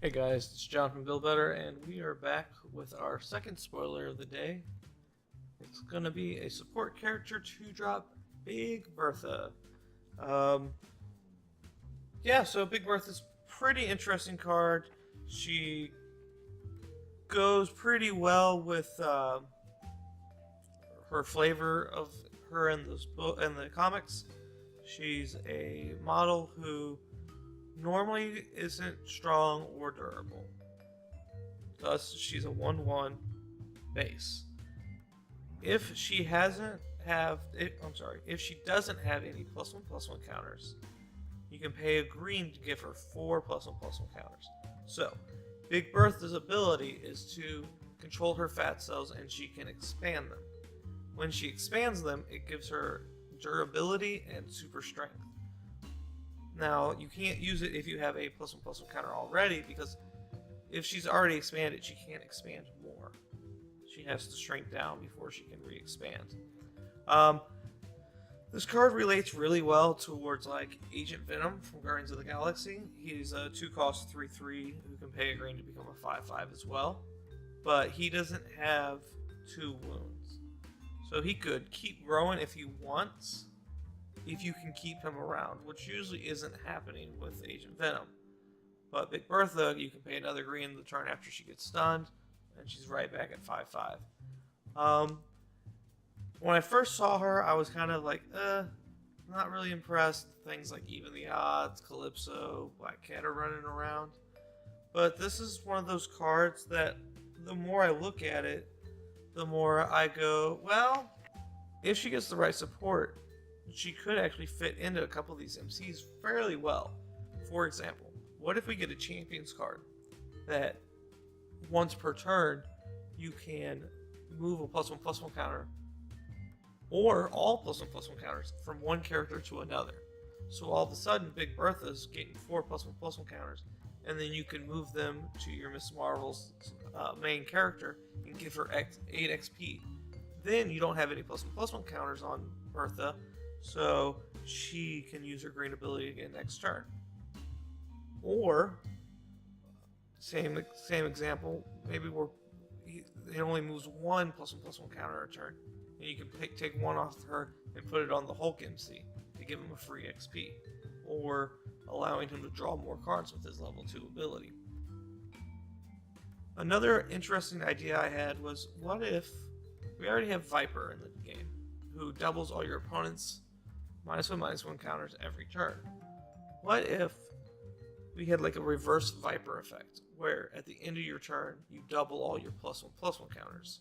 Hey guys, it's John from Bill Better, and we are back with our second spoiler of the day. It's gonna be a support character 2-drop Big Bertha. Um, so Big Bertha's pretty interesting card. She goes pretty well with her flavor of her in the comics. She's a model who normally isn't strong or durable. Thus, she's a 1/1 base. If she doesn't have any +1/+1 counters, you can pay a green to give her 4 +1/+1 counters. So, Big Bertha's ability is to control her fat cells and she can expand them. When she expands them, it gives her durability and super strength. Now, you can't use it if you have a +1/+1 counter already, because if she's already expanded, she can't expand more. She has to shrink down before she can re-expand. Um, this card relates really well towards like Agent Venom from Guardians of the Galaxy. He's a 2-cost 3/3 who can pay a green to become a 5/5 as well, but he doesn't have 2 wounds, so he could keep growing if he wants, if you can keep him around, which usually isn't happening with Agent Venom. But Big Bertha, you can pay another green the turn after she gets stunned, and she's right back at 5/5. Um, when I first saw her, I was kind of like, not really impressed. Things like Even the Odds, Calypso, Black Cat are running around. But this is one of those cards that the more I look at it, the more I go, well, if she gets the right support, she could actually fit into a couple of these MCs fairly well. For example, what if we get a Champions card that once per turn you can move a +1/+1 counter or all +1/+1 counters from one character to another? So all of a sudden, Big Bertha's getting 4 +1/+1 counters, and then you can move them to your Miss Marvel's main character and give her 8 XP. Then you don't have any +1/+1 counters on Bertha, so she can use her green ability again next turn. Or same example, maybe it only moves 1 +1/+1 counter a turn, and you can take one off her and put it on the Hulk MC to give him a free XP, or allowing him to draw more cards with his level 2 ability. Another interesting idea I had was, what if we already have Viper in the game, who doubles all your opponent's -1/-1 counters every turn? What if we had like a reverse Viper effect, where at the end of your turn, you double all your +1/+1 counters?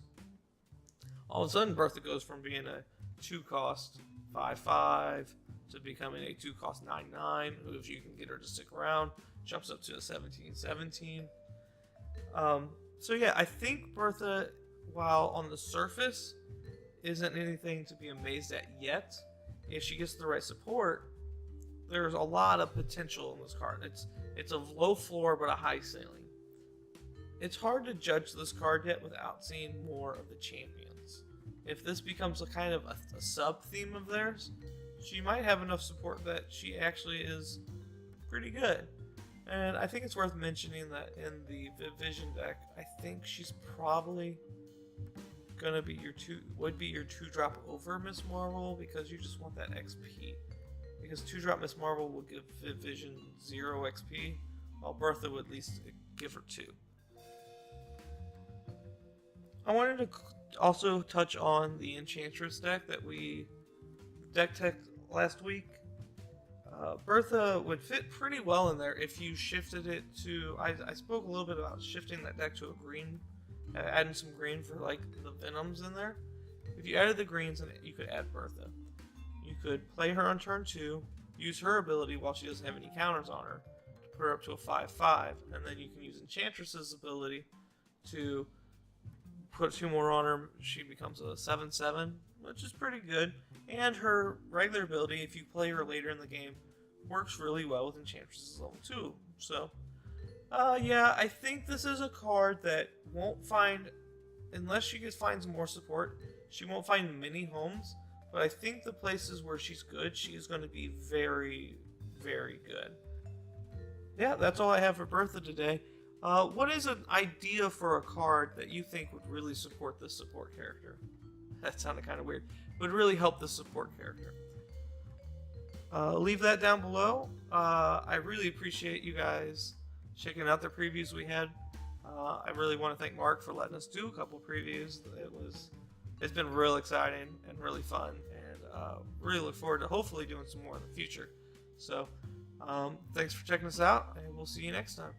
All of a sudden, Bertha goes from being a 2-cost 5/5 to becoming a 2-cost 9/9, who, if you can get her to stick around, jumps up to a 17/17. So yeah, I think Bertha, while on the surface isn't anything to be amazed at yet, if she gets the right support, there's a lot of potential in this card. It's a low floor but a high ceiling. It's hard to judge this card yet without seeing more of the champions. If this becomes a kind of a sub theme of theirs, she might have enough support that she actually is pretty good. And I think it's worth mentioning that in the Vision deck, I think she's probably gonna be your 2-drop over Miss Marvel, because you just want that XP. Because 2-drop Miss Marvel will give Vision 0 XP, while Bertha would at least give her 2. I wanted to also touch on the Enchantress deck that we deck tech last week. Bertha would fit pretty well in there if you shifted it to. I spoke a little bit about shifting that deck to a green, adding some green for like the Venoms in there. If you added the greens, and you could add Bertha. You could play her on turn 2, use her ability while she doesn't have any counters on her to put her up to a 5/5, and then you can use Enchantress's ability to put 2 more on her. She becomes a 7/7, which is pretty good. And her regular ability, if you play her later in the game, works really well with Enchantress's level 2. So, yeah, I think this is a card that won't find, unless she finds more support, she won't find many homes. But I think the places where she's good, she is going to be very, very good. Yeah, that's all I have for Bertha today. What is an idea for a card that you think would really support this support character? That sounded kind of weird. Would really help the support character. Leave that down below. I really appreciate you guys checking out the previews we had. I really want to thank Mark for letting us do a couple previews. It's been real exciting and really fun, and really look forward to hopefully doing some more in the future. So, thanks for checking us out, and we'll see you next time.